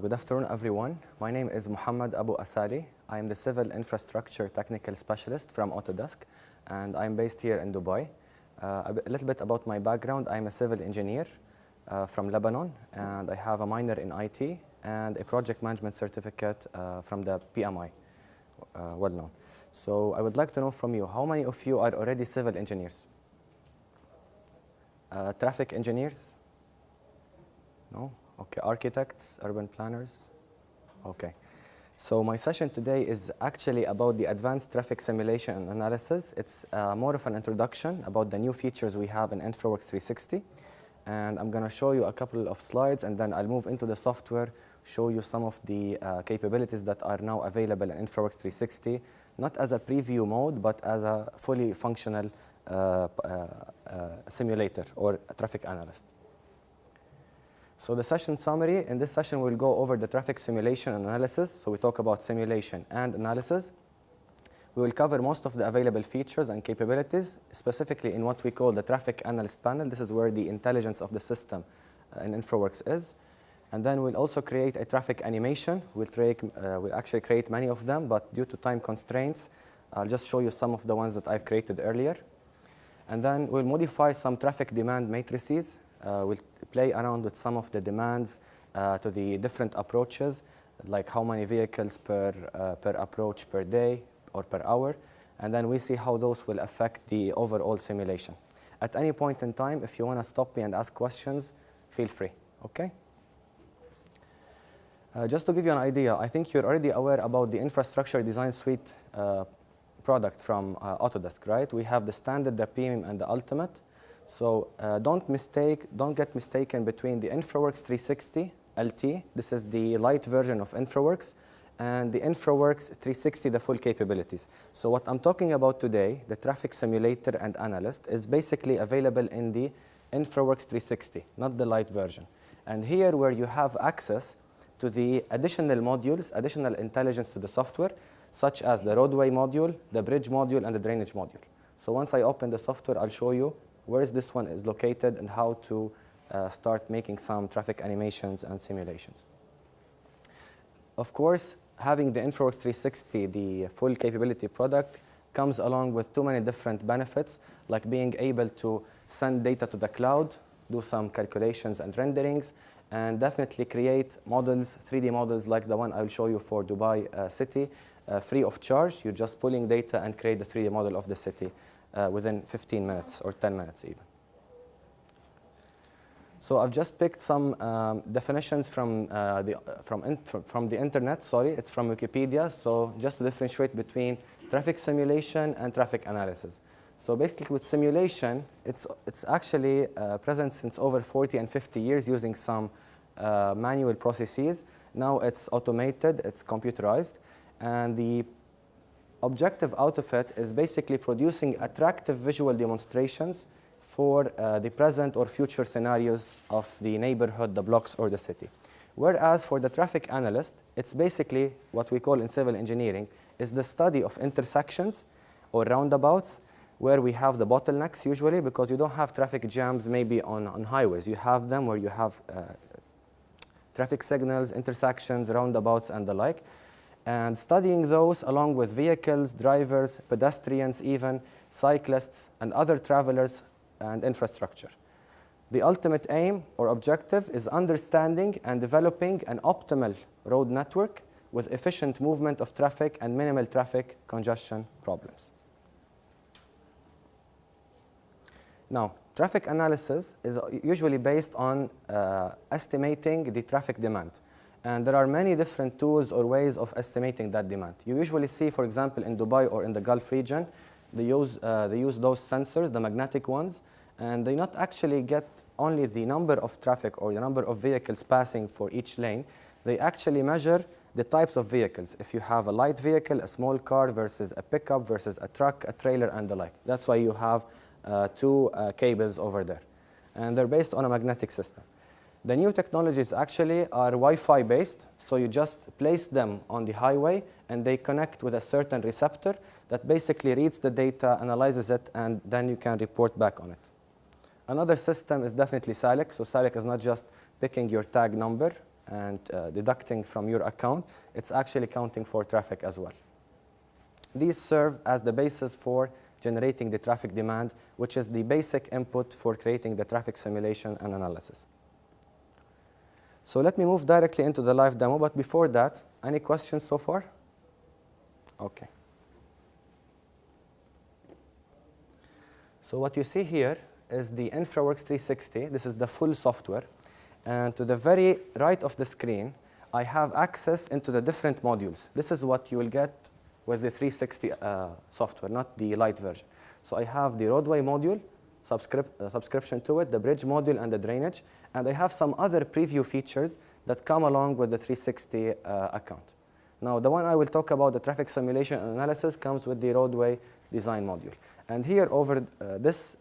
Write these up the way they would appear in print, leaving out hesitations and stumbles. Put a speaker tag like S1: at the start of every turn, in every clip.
S1: Good afternoon, everyone. My name is Mohammad Abou Assali. I am the Civil Infrastructure Technical Specialist from Autodesk, and I'm based here in Dubai. A little bit about my background. I'm a civil engineer from Lebanon, and I have a minor in IT and a project management certificate from the PMI, well known. So I would like to know from you, how many of you are already civil engineers? Traffic engineers? No? Okay, architects, urban planners? Okay. So my session today is actually about the advanced traffic simulation and analysis. It's more of an introduction about the new features we have in Infraworks 360. And I'm going to show you a couple of slides, and then I'll move into the software, show you some of the capabilities that are now available in Infraworks 360, not as a preview mode, but as a fully functional simulator or a traffic analyst. So the session summary, in this session we'll go over the traffic simulation and analysis. So we talk about simulation and analysis. We will cover most of the available features and capabilities, specifically in what we call the traffic analyst panel. This is where the intelligence of the system in Infraworks is. And then we'll also create a traffic animation. We'll actually create many of them, but due to time constraints, I'll just show you some of the ones that I've created earlier. And then we'll modify some traffic demand matrices. We'll play around with some of the demands to the different approaches, like how many vehicles per approach per day or per hour. And then we see how those will affect the overall simulation. At any point in time, if you want to stop me and ask questions, feel free, okay? Just to give you an idea, I think you're already aware about the Infrastructure Design Suite product from Autodesk, right? We have the Standard, the Premium, and the Ultimate. So don't get mistaken between the Infraworks 360 LT, this is the light version of Infraworks, and the Infraworks 360, the full capabilities. So what I'm talking about today, the traffic simulator and analyst, is basically available in the Infraworks 360, not the light version. And here where you have access to the additional modules, additional intelligence to the software, such as the roadway module, the bridge module, and the drainage module. So once I open the software, I'll show you where this one is located and how to start making some traffic animations and simulations. Of course, having the Infraworks 360, the full capability product, comes along with too many different benefits, like being able to send data to the cloud, do some calculations and renderings, and definitely create models, 3D models like the one I'll show you for Dubai city, free of charge. You're just pulling data and create the 3D model of the city within 15 minutes or 10 minutes even. So I've just picked some definitions from the internet. Sorry, it's from Wikipedia. So just to differentiate between traffic simulation and traffic analysis. So basically with simulation, it's actually present since over 40 and 50 years using some manual processes. Now it's automated, it's computerized, and the objective out of it is basically producing attractive visual demonstrations for the present or future scenarios of the neighborhood, the blocks, or the city. Whereas for the traffic analyst, it's basically what we call in civil engineering is the study of intersections or roundabouts where we have the bottlenecks usually, because you don't have traffic jams maybe on highways. You have them where you have traffic signals, intersections, roundabouts, and the like. And studying those along with vehicles, drivers, pedestrians even, cyclists, and other travelers and infrastructure. The ultimate aim or objective is understanding and developing an optimal road network with efficient movement of traffic and minimal traffic congestion problems. Now, traffic analysis is usually based on estimating the traffic demand. And there are many different tools or ways of estimating that demand. You usually see, for example, in Dubai or in the Gulf region, they use those sensors, the magnetic ones, and they not actually get only the number of traffic or the number of vehicles passing for each lane. They actually measure the types of vehicles. If you have a light vehicle, a small car versus a pickup versus a truck, a trailer, and the like. That's why you have two cables over there. And they're based on a magnetic system. The new technologies actually are Wi-Fi based, so you just place them on the highway and they connect with a certain receptor that basically reads the data, analyzes it, and then you can report back on it. Another system is definitely Salik. So Salik is not just picking your tag number and deducting from your account. It's actually counting for traffic as well. These serve as the basis for generating the traffic demand, which is the basic input for creating the traffic simulation and analysis. So let me move directly into the live demo. But before that, any questions so far? OK. So what you see here is the Infraworks 360. This is the full software. And to the very right of the screen, I have access into the different modules. This is what you will get with the 360 software, not the light version. So I have the roadway module, subscription to it, the bridge module, and the drainage. And I have some other preview features that come along with the 360 account. Now, the one I will talk about, the traffic simulation and analysis, comes with the roadway design module. And here over this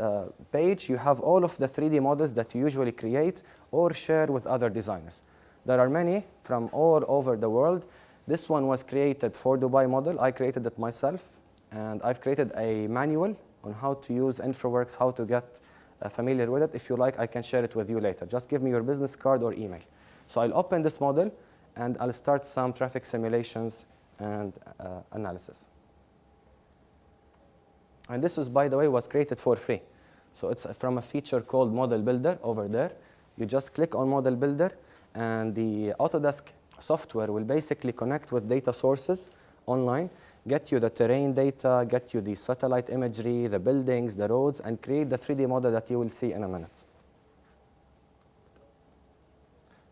S1: page, you have all of the 3D models that you usually create or share with other designers. There are many from all over the world. This one was created for Dubai model. I created it myself. And I've created a manual on how to use Infraworks, how to get familiar with it. If you like, I can share it with you later. Just give me your business card or email. So I'll open this model, and I'll start some traffic simulations and analysis. And this is, by the way, was created for free. So it's from a feature called Model Builder over there. You just click on Model Builder, and the Autodesk software will basically connect with data sources online, get you the terrain data, get you the satellite imagery, the buildings, the roads, and create the 3D model that you will see in a minute.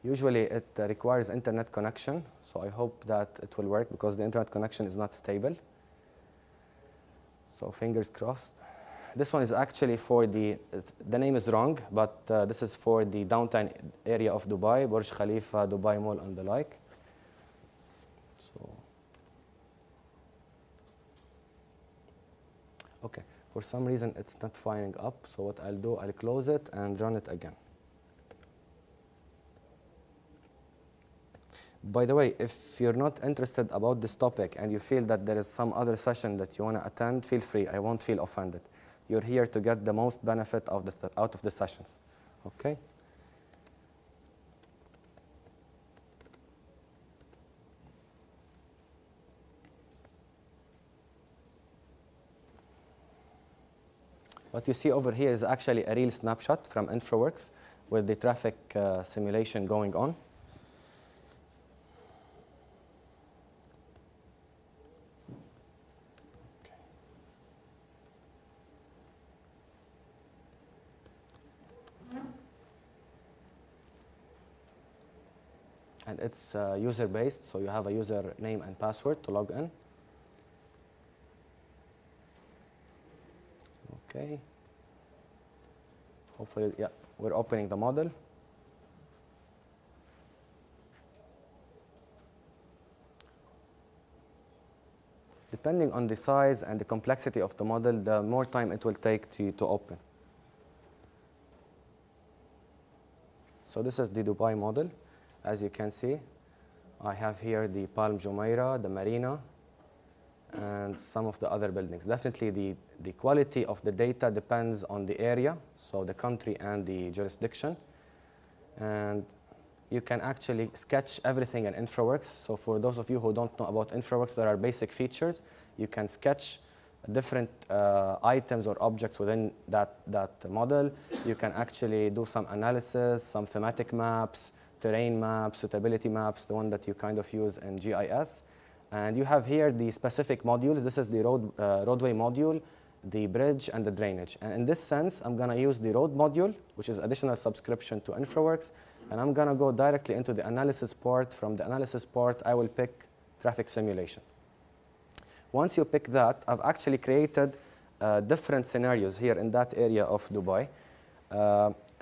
S1: Usually, it requires internet connection, so I hope that it will work because the internet connection is not stable. So fingers crossed. This one is actually for the name is wrong, but this is for the downtown area of Dubai, Burj Khalifa, Dubai Mall, and the like. So, OK, for some reason, it's not firing up. So what I'll do, I'll close it and run it again. By the way, if you're not interested about this topic and you feel that there is some other session that you want to attend, feel free. I won't feel offended. You're here to get the most benefit out of the sessions. OK? What you see over here is actually a real snapshot from Infraworks with the traffic simulation going on. And it's user-based, so you have a user name and password to log in. OK. Hopefully, yeah, we're opening the model. Depending on the size and the complexity of the model, the more time it will take to open. So this is the Dubai model. As you can see, I have here the Palm Jumeirah, the Marina, and some of the other buildings. Definitely, the quality of the data depends on the area, so the country and the jurisdiction. And you can actually sketch everything in Infraworks. So for those of you who don't know about Infraworks, there are basic features. You can sketch different items or objects within that model. You can actually do some analysis, some thematic maps, terrain maps, suitability maps, the one that you kind of use in GIS. And you have here the specific modules. This is the roadway module, the bridge, and the drainage. And in this sense, I'm going to use the road module, which is additional subscription to Infraworks. And I'm going to go directly into the analysis part. From the analysis part, I will pick traffic simulation. Once you pick that, I've actually created different scenarios here in that area of Dubai.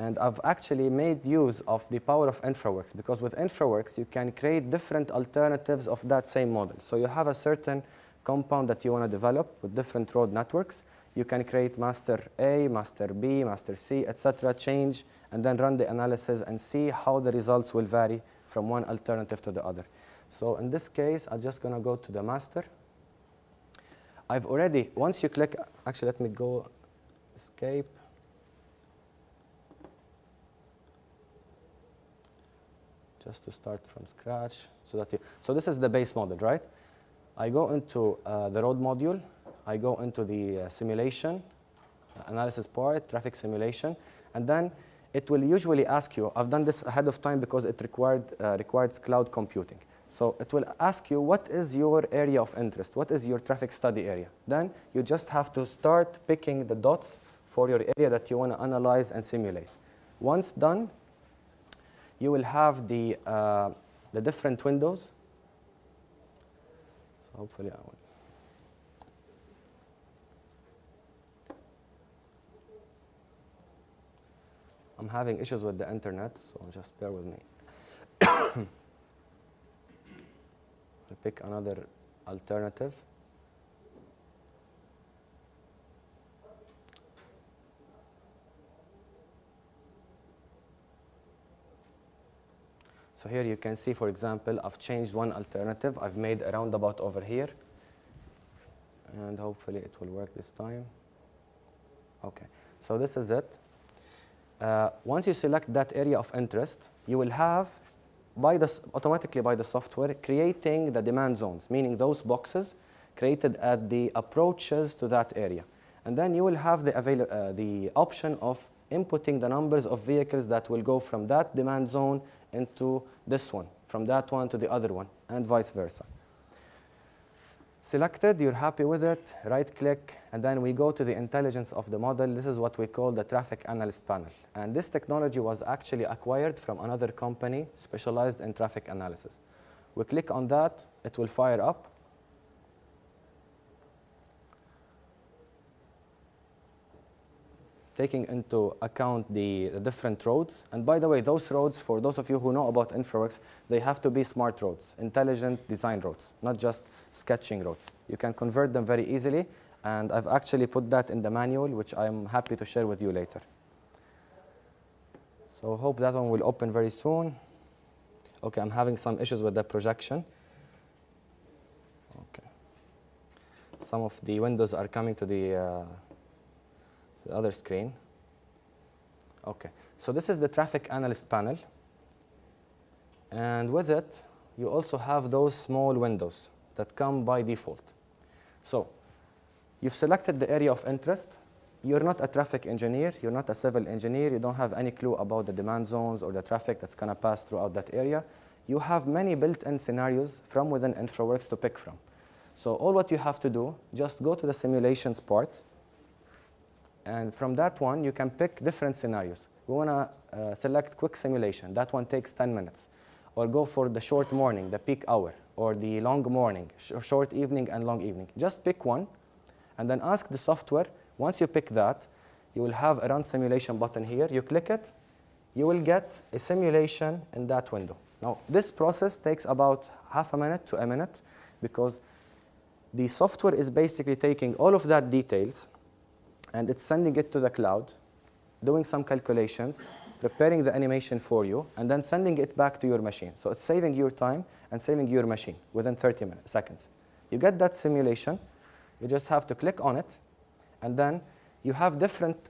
S1: And I've actually made use of the power of Infraworks, because with Infraworks, you can create different alternatives of that same model. So you have a certain compound that you want to develop with different road networks. You can create master A, master B, master C, etc., change, and then run the analysis and see how the results will vary from one alternative to the other. So in this case, I'm just going to go to the master. I've already, once you click, actually let me go escape. Just to start from scratch, so this is the base model, right? I go into the road module, I go into the simulation, analysis part, traffic simulation, and then it will usually ask you, I've done this ahead of time because it requires cloud computing. So it will ask you, what is your area of interest? What is your traffic study area? Then you just have to start picking the dots for your area that you want to analyze and simulate. Once done, you will have the different windows. So hopefully I will. I'm having issues with the internet, so just bear with me. I'll pick another alternative. So here you can see, for example, I've changed one alternative. I've made a roundabout over here. And hopefully it will work this time. OK, so this is it. Once you select that area of interest, you will have, automatically by the software, creating the demand zones, meaning those boxes created at the approaches to that area. And then you will have the option of inputting the numbers of vehicles that will go from that demand zone into this one, from that one to the other one, and vice versa. Selected, you're happy with it, right-click, and then we go to the intelligence of the model. This is what we call the Traffic Analyst panel. And this technology was actually acquired from another company specialized in traffic analysis. We click on that, it will fire up. Taking into account the different roads. And by the way, those roads, for those of you who know about Infraworks, they have to be smart roads, intelligent design roads, not just sketching roads. You can convert them very easily, and I've actually put that in the manual, which I'm happy to share with you later. So hope that one will open very soon. OK, I'm having some issues with the projection. OK. Some of the windows are coming to the other screen. OK, so this is the Traffic Analyst panel. And with it, you also have those small windows that come by default. So you've selected the area of interest. You're not a traffic engineer. You're not a civil engineer. You don't have any clue about the demand zones or the traffic that's going to pass throughout that area. You have many built-in scenarios from within Infraworks to pick from. So all what you have to do, just go to the simulations part. And from that one, you can pick different scenarios. We want to select quick simulation. That one takes 10 minutes. Or go for the short morning, the peak hour, or the long morning, short evening and long evening. Just pick one, and then ask the software. Once you pick that, you will have a Run Simulation button here. You click it, you will get a simulation in that window. Now, this process takes about half a minute to a minute, because the software is basically taking all of that details, and it's sending it to the cloud, doing some calculations, preparing the animation for you, and then sending it back to your machine. So it's saving your time and saving your machine within 30 seconds. You get that simulation. You just have to click on it, and then you have different,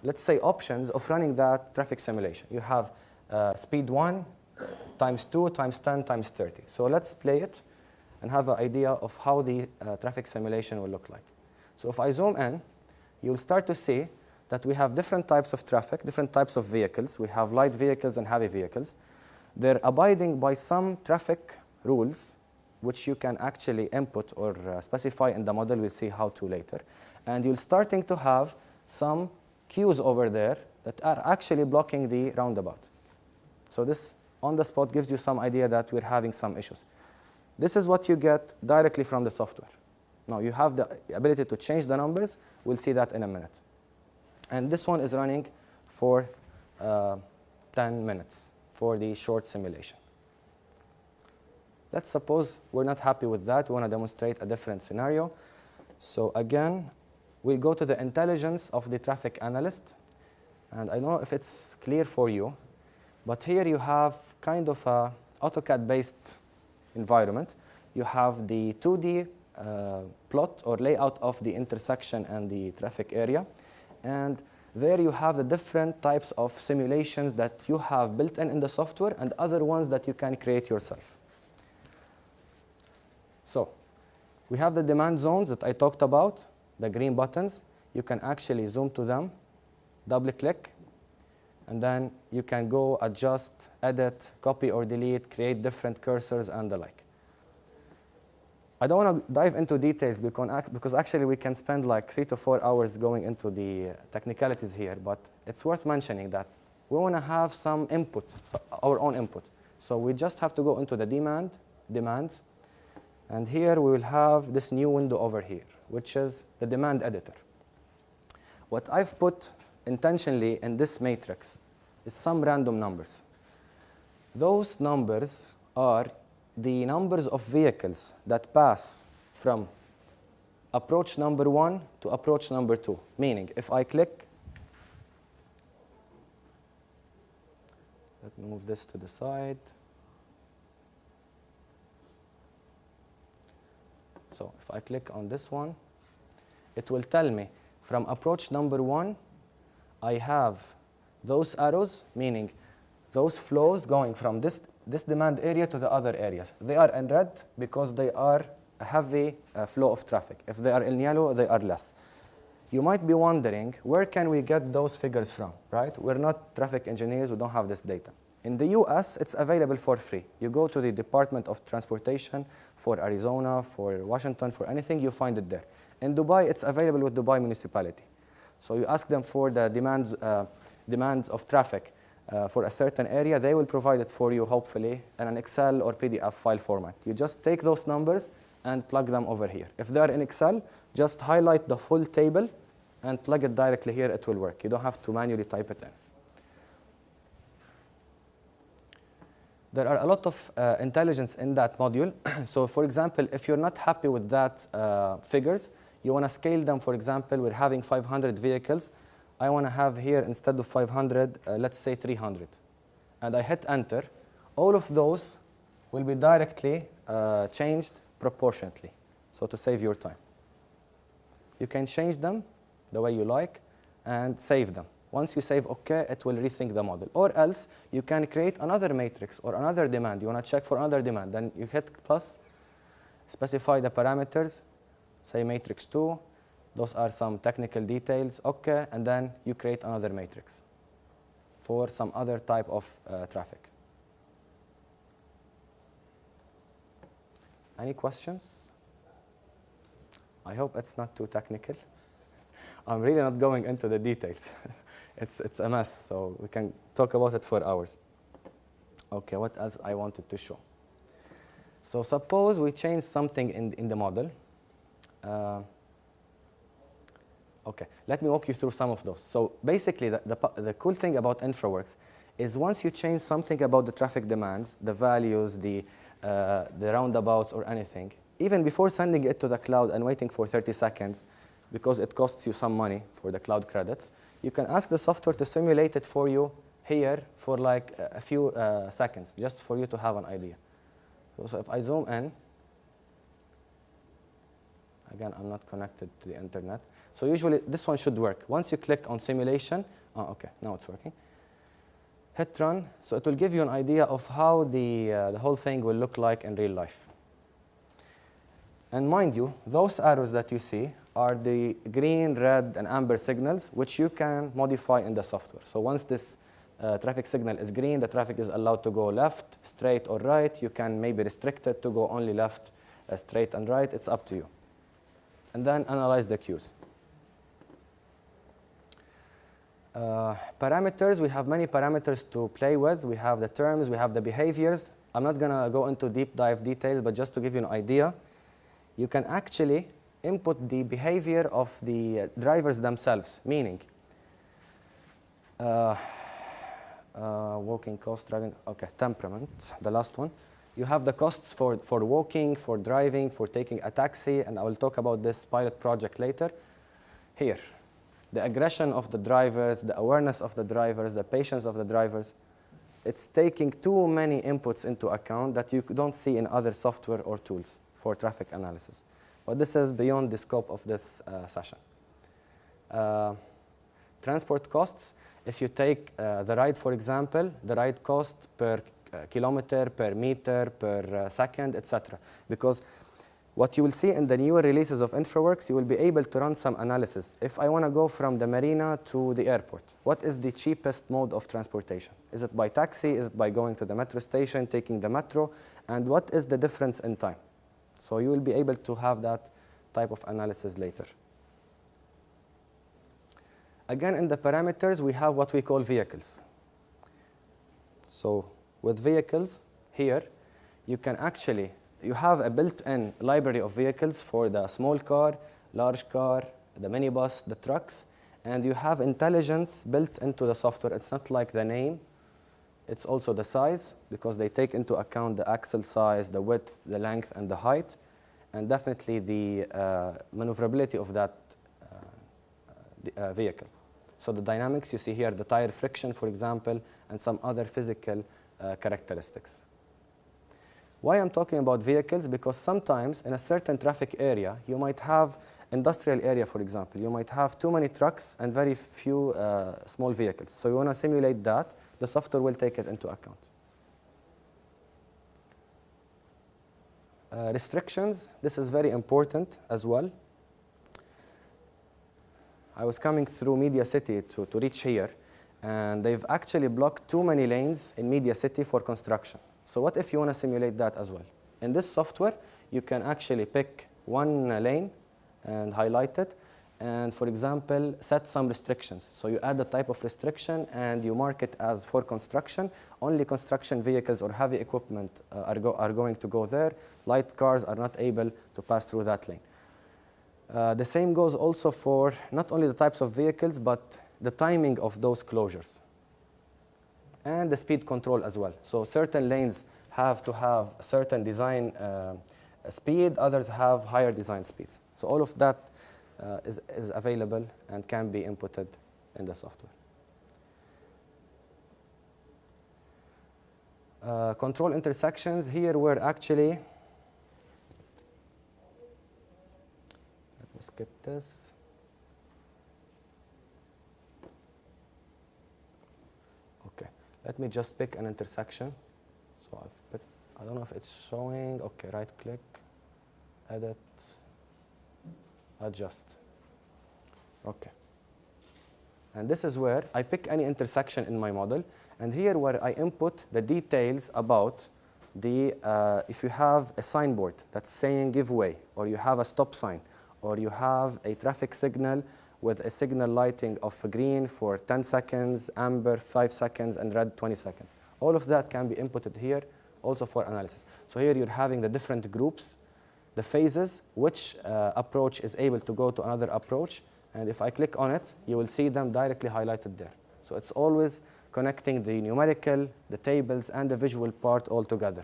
S1: let's say, options of running that traffic simulation. You have speed 1, times 2, times 10, times 30. So let's play it and have an idea of how the traffic simulation will look like. So if I zoom in, you'll start to see that we have different types of traffic, different types of vehicles. We have light vehicles and heavy vehicles. They're abiding by some traffic rules, which you can actually input or specify in the model. We'll see how to later. And you're starting to have some queues over there that are actually blocking the roundabout. So this, on the spot, gives you some idea that we're having some issues. This is what you get directly from the software. Now, you have the ability to change the numbers. We'll see that in a minute. And this one is running for 10 minutes for the short simulation. Let's suppose we're not happy with that. We want to demonstrate a different scenario. So again, we'll go to the intelligence of the traffic analyst. And I don't know if it's clear for you, but here you have kind of a AutoCAD-based environment, you have the 2D plot or layout of the intersection and the traffic area. And there you have the different types of simulations that you have built in the software and other ones that you can create yourself. So we have the demand zones that I talked about, the green buttons. You can actually zoom to them, double click, and then you can go adjust, edit, copy or delete, create different cursors and the like. I don't want to dive into details because actually we can spend like 3 to 4 hours going into the technicalities here, but it's worth mentioning that we want to have some input, so our own input. So we just have to go into the demands, and here we will have this new window over here, which is the demand editor. What I've put intentionally in this matrix is some random numbers. Those numbers are the numbers of vehicles that pass from approach number 1 to approach number 2. Meaning, if I click, let me move this to the side. So if I click on this one, it will tell me from approach number 1, I have those arrows, meaning those flows going from this demand area to the other areas. They are in red because they are a heavy flow of traffic. If they are in yellow, they are less. You might be wondering, where can we get those figures from, right? We're not traffic engineers, we don't have this data. In the US, it's available for free. You go to the Department of Transportation for Arizona, for Washington, for anything, you find it there. In Dubai, it's available with Dubai municipality. So you ask them for the demands of traffic for a certain area, they will provide it for you, hopefully, in an Excel or PDF file format. You just take those numbers and plug them over here. If they are in Excel, just highlight the full table and plug it directly here, it will work. You don't have to manually type it in. There are a lot of intelligence in that module. So for example, if you're not happy with that figures, you want to scale them. For example, we're having 500 vehicles. I want to have here, instead of 500, let's say 300. And I hit enter. All of those will be directly changed proportionately, so to save your time. You can change them the way you like and save them. Once you save OK, it will resync the model. Or else, you can create another matrix or another demand. You want to check for another demand. Then you hit plus, specify the parameters, say matrix 2. Those are some technical details, OK, and then you create another matrix for some other type of traffic. Any questions? I hope it's not too technical. I'm really not going into the details. It's a mess, so we can talk about it for hours. OK, what else I wanted to show? So suppose we change something in the model. OK, let me walk you through some of those. So basically, the cool thing about Infraworks is once you change something about the traffic demands, the values, the roundabouts or anything, even before sending it to the cloud and waiting for 30 seconds, because it costs you some money for the cloud credits, you can ask the software to simulate it for you here for like a few seconds, just for you to have an idea. So if I zoom in, again, I'm not connected to the internet. So usually, this one should work. Once you click on simulation, OK, now it's working. Hit run. So it will give you an idea of how the whole thing will look like in real life. And mind you, those arrows that you see are the green, red, and amber signals, which you can modify in the software. So once this traffic signal is green, the traffic is allowed to go left, straight, or right. You can maybe restrict it to go only left, straight, and right. It's up to you. And then analyze the queues. Parameters, we have many parameters to play with. We have the terms, we have the behaviors. I'm not going to go into deep dive details, but just to give you an idea, you can actually input the behavior of the drivers themselves, meaning walking, cost, driving, OK, temperament, the last one. You have the costs for walking, for driving, for taking a taxi, and I will talk about this pilot project later. Here, the aggression of the drivers, the awareness of the drivers, the patience of the drivers. it's taking too many inputs into account that you don't see in other software or tools for traffic analysis. But this is beyond the scope of this session. Transport costs, if you take the ride, for example, the ride cost per kilometer, per meter, per second, etc. Because what you will see in the newer releases of Infraworks, you will be able to run some analysis. If I want to go from the marina to the airport, what is the cheapest mode of transportation? Is it by taxi? Is it by going to the metro station, taking the metro? And what is the difference in time? So you will be able to have that type of analysis later. Again, in the parameters, we have what we call vehicles. So with vehicles here, you can actually, you have a built-in library of vehicles for the small car, large car, the minibus, the trucks, and you have intelligence built into the software. It's not like the name, it's also the size, because they take into account the axle size, the width, the length, and the height, and definitely the maneuverability of that vehicle. So the dynamics, you see here the tire friction, for example, and some other physical characteristics. Why I'm talking about vehicles? Because sometimes in a certain traffic area, you might have industrial area, for example. You might have too many trucks and very few small vehicles. So you want to simulate that. The software will take it into account. Restrictions, this is very important as well. I was coming through Media City to reach here, and they've actually blocked too many lanes in Media City for construction. So what if you want to simulate that as well? In this software, you can actually pick one lane and highlight it, and for example, set some restrictions. So you add the type of restriction, and you mark it as for construction. Only construction vehicles or heavy equipment are going to go there. Light cars are not able to pass through that lane. The same goes also for not only the types of vehicles, but the timing of those closures. And the speed control as well. So certain lanes have to have a certain design speed, others have higher design speeds. So all of that is available and can be inputted in the software. Control intersections, here we're actually, let me skip this. Okay, let me just pick an intersection. So I've put, I don't know if it's showing. Okay, right click, edit, adjust. Okay. And this is where I pick any intersection in my model. And here where I input the details about the, if you have a signboard that's saying give way, or you have a stop sign, or you have a traffic signal with a signal lighting of green for 10 seconds, amber 5 seconds, and red 20 seconds. All of that can be inputted here also for analysis. So here you're having the different groups, the phases, which approach is able to go to another approach. And if I click on it, you will see them directly highlighted there. So it's always connecting the numerical, the tables, and the visual part all together.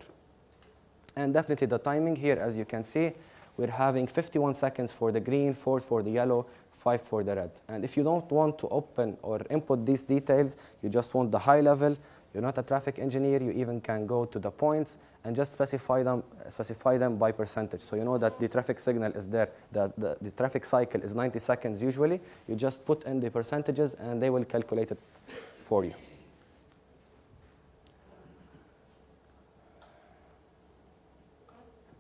S1: And definitely the timing here, as you can see, we're having 51 seconds for the green, 4 for the yellow, 5 for the red. And if you don't want to open or input these details, you just want the high level, you're not a traffic engineer, you even can go to the points and just specify them by percentage. So you know that the traffic signal is there, the traffic cycle is 90 seconds usually. You just put in the percentages and they will calculate it for you.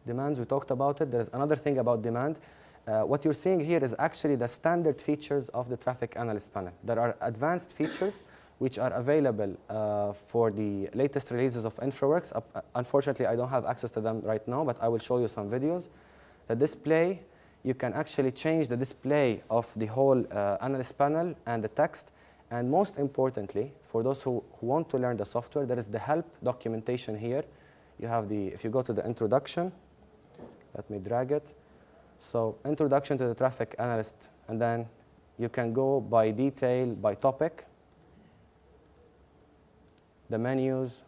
S1: Demands, we talked about it. There's another thing about demand. What you're seeing here is actually the standard features of the traffic analyst panel. There are advanced features which are available for the latest releases of Infraworks. Unfortunately, I don't have access to them right now, but I will show you some videos. The display, you can actually change the display of the whole analyst panel and the text. And most importantly, for those who want to learn the software, there is the help documentation here. You have the, if you go to the introduction, let me drag it. So introduction to the traffic analyst, and then you can go by detail, by topic, the menus,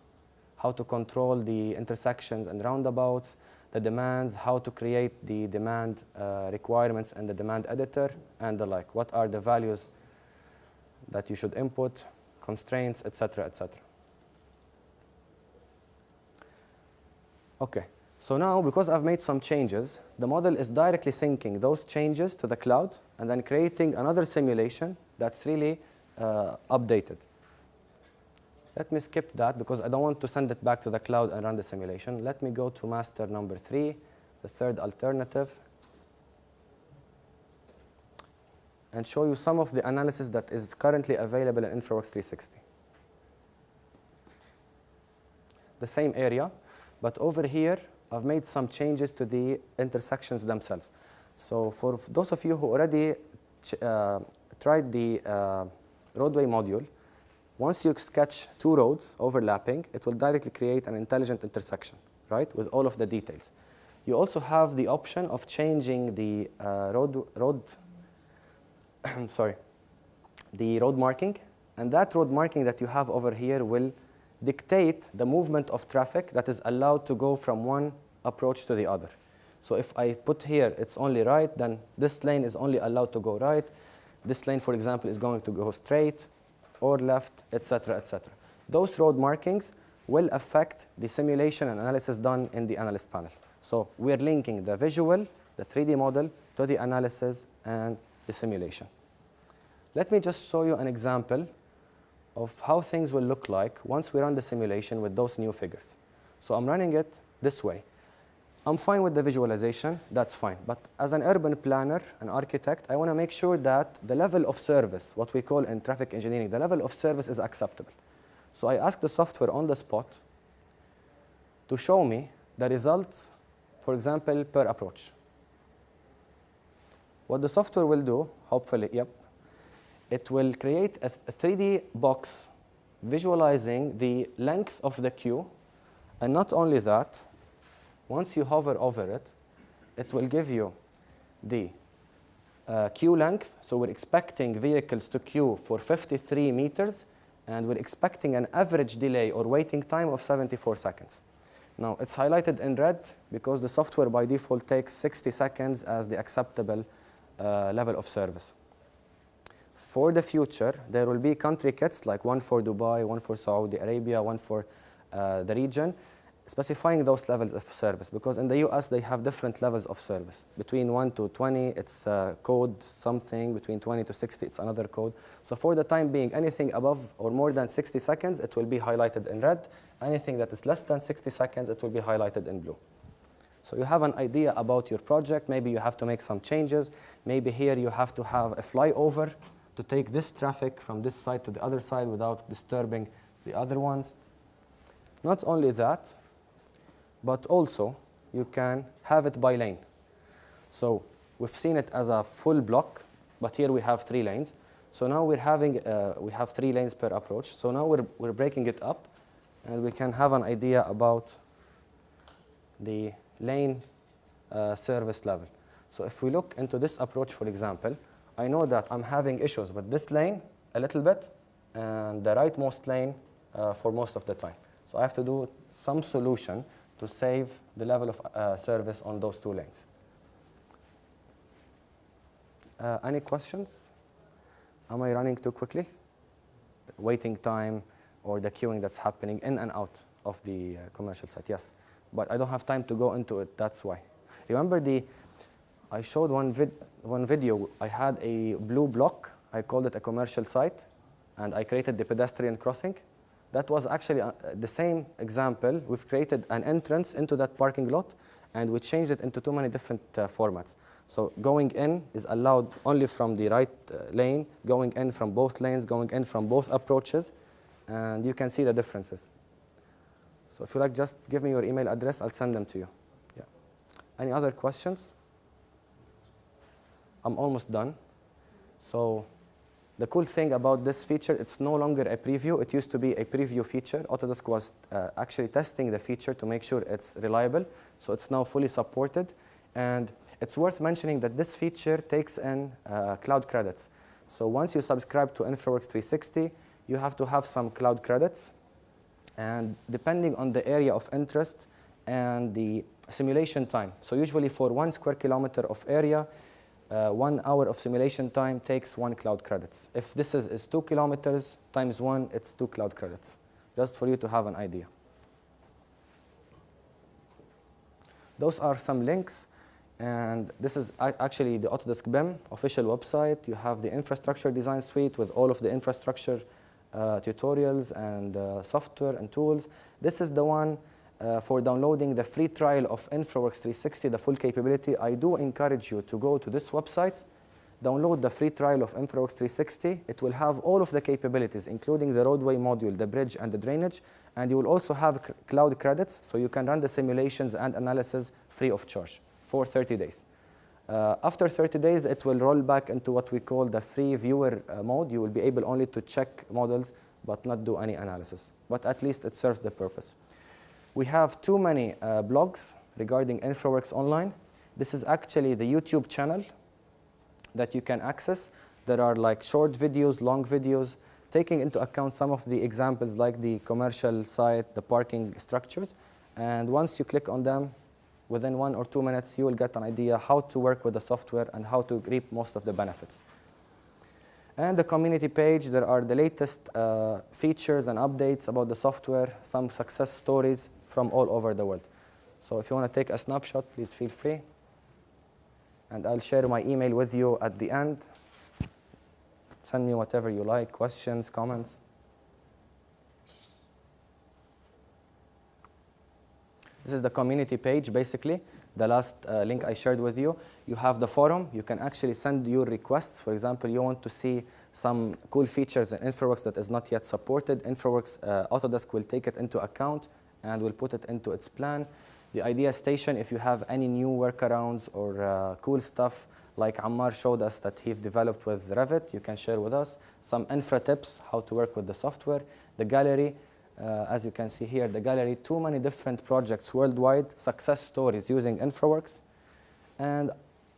S1: how to control the intersections and roundabouts, the demands, how to create the demand requirements and the demand editor, and the like. What are the values that you should input, constraints, etc., etc. Okay, so now because I've made some changes, the model is directly syncing those changes to the cloud and then creating another simulation that's really updated. Let me skip that because I don't want to send it back to the cloud and run the simulation. Let me go to master number 3, the third alternative, and show you some of the analysis that is currently available in Infraworks 360. The same area, but over here, I've made some changes to the intersections themselves. So for those of you who already tried the roadway module, once you sketch two roads overlapping, it will directly create an intelligent intersection, right, with all of the details. You also have the option of changing the the road marking, and that road marking that you have over here will dictate the movement of traffic that is allowed to go from one approach to the other. So if I put here it's only right, then this lane is only allowed to go right. This lane, for example, is going to go straight or left, etc., etc. Those road markings will affect the simulation and analysis done in the Analyst panel. So we're linking the visual, the 3D model, to the analysis and the simulation. Let me just show you an example of how things will look like once we run the simulation with those new figures. So I'm running it this way. I'm fine with the visualization, that's fine. But as an urban planner, an architect, I want to make sure that the level of service, what we call in traffic engineering, the level of service is acceptable. So I asked the software on the spot to show me the results, for example, per approach. What the software will do, hopefully, it will create a 3D box visualizing the length of the queue. And not only that, once you hover over it, it will give you the queue length. So we're expecting vehicles to queue for 53 meters, and we're expecting an average delay or waiting time of 74 seconds. Now, it's highlighted in red because the software by default takes 60 seconds as the acceptable level of service. For the future, there will be country kits like one for Dubai, one for Saudi Arabia, one for the region, specifying those levels of service, because in the US they have different levels of service. Between 1 to 20, it's code something. Between 20 to 60, it's another code. So for the time being, anything above or more than 60 seconds, it will be highlighted in red. Anything that is less than 60 seconds, it will be highlighted in blue. So you have an idea about your project. Maybe you have to make some changes. Maybe here you have to have a flyover to take this traffic from this side to the other side without disturbing the other ones. Not only that, but also you can have it by lane. So we've seen it as a full block, but here we have 3 lanes. So now we have 3 lanes per approach. So now we're breaking it up, and we can have an idea about the lane service level. So if we look into this approach, for example, I know that I'm having issues with this lane a little bit, and the rightmost lane for most of the time. So I have to do some solution to save the level of service on those 2 lanes. Any questions? Am I running too quickly? Waiting time or the queuing that's happening in and out of the commercial site? Yes, but I don't have time to go into it, that's why. Remember I showed one video. I had a blue block. I called it a commercial site, and I created the pedestrian crossing. That was actually the same example. We've created an entrance into that parking lot, and we changed it into too many different formats. So going in is allowed only from the right lane, going in from both lanes, going in from both approaches, and you can see the differences. So if you like, just give me your email address. I'll send them to you. Yeah. Any other questions? I'm almost done. So the cool thing about this feature, it's no longer a preview. It used to be a preview feature. Autodesk was actually testing the feature to make sure it's reliable. So it's now fully supported. And it's worth mentioning that this feature takes in cloud credits. So once you subscribe to Infraworks 360, you have to have some cloud credits. And depending on the area of interest and the simulation time. So usually for 1 square kilometer of area, 1 hour of simulation time takes 1 cloud credits. If this is 2 kilometers times 1, it's 2 cloud credits, just for you to have an idea. Those are some links. And this is actually the Autodesk BIM official website. You have the infrastructure design suite with all of the infrastructure tutorials and software and tools. This is the one for downloading the free trial of Infraworks 360, the full capability. I do encourage you to go to this website, download the free trial of Infraworks 360. It will have all of the capabilities, including the roadway module, the bridge, and the drainage. And you will also have cloud credits, so you can run the simulations and analysis free of charge for 30 days. After 30 days, it will roll back into what we call the free viewer mode. You will be able only to check models, but not do any analysis. But at least it serves the purpose. We have too many blogs regarding Infraworks online. This is actually the YouTube channel that you can access. There are like short videos, long videos, taking into account some of the examples like the commercial site, the parking structures. And once you click on them, within 1 or 2 minutes, you will get an idea how to work with the software and how to reap most of the benefits. And the community page, there are the latest features and updates about the software, some success stories from all over the world. So if you want to take a snapshot, please feel free. And I'll share my email with you at the end. Send me whatever you like, questions, comments. This is the community page, basically, the last link I shared with you. You have the forum. You can actually send your requests. For example, you want to see some cool features in Infraworks that is not yet supported. Infraworks Autodesk will take it into account and will put it into its plan. The idea station, if you have any new workarounds or cool stuff, like Ammar showed us that he's developed with Revit, you can share with us. Some infra tips, how to work with the software. The gallery, as you can see here, the gallery, too many different projects worldwide, success stories using Infraworks. And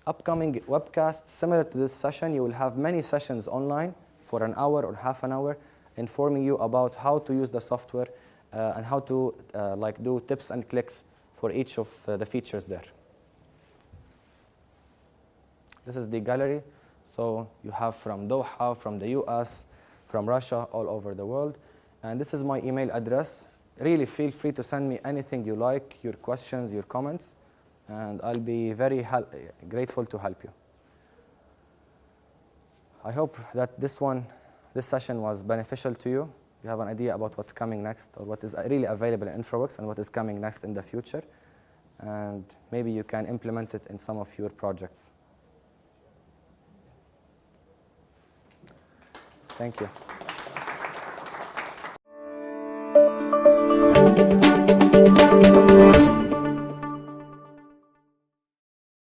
S1: upcoming webcasts, similar to this session, you will have many sessions online for an hour or half an hour, informing you about how to use the software and how to like do tips and clicks for each of the features there. This is the gallery. So you have from Doha, from the US, from Russia, all over the world. And this is my email address. Really feel free to send me anything you like, your questions, your comments, and I'll be very grateful to help you. I hope that this session was beneficial to you. You have an idea about what's coming next, or what is really available in Infraworks and what is coming next in the future. And maybe you can implement it in some of your projects. Thank you.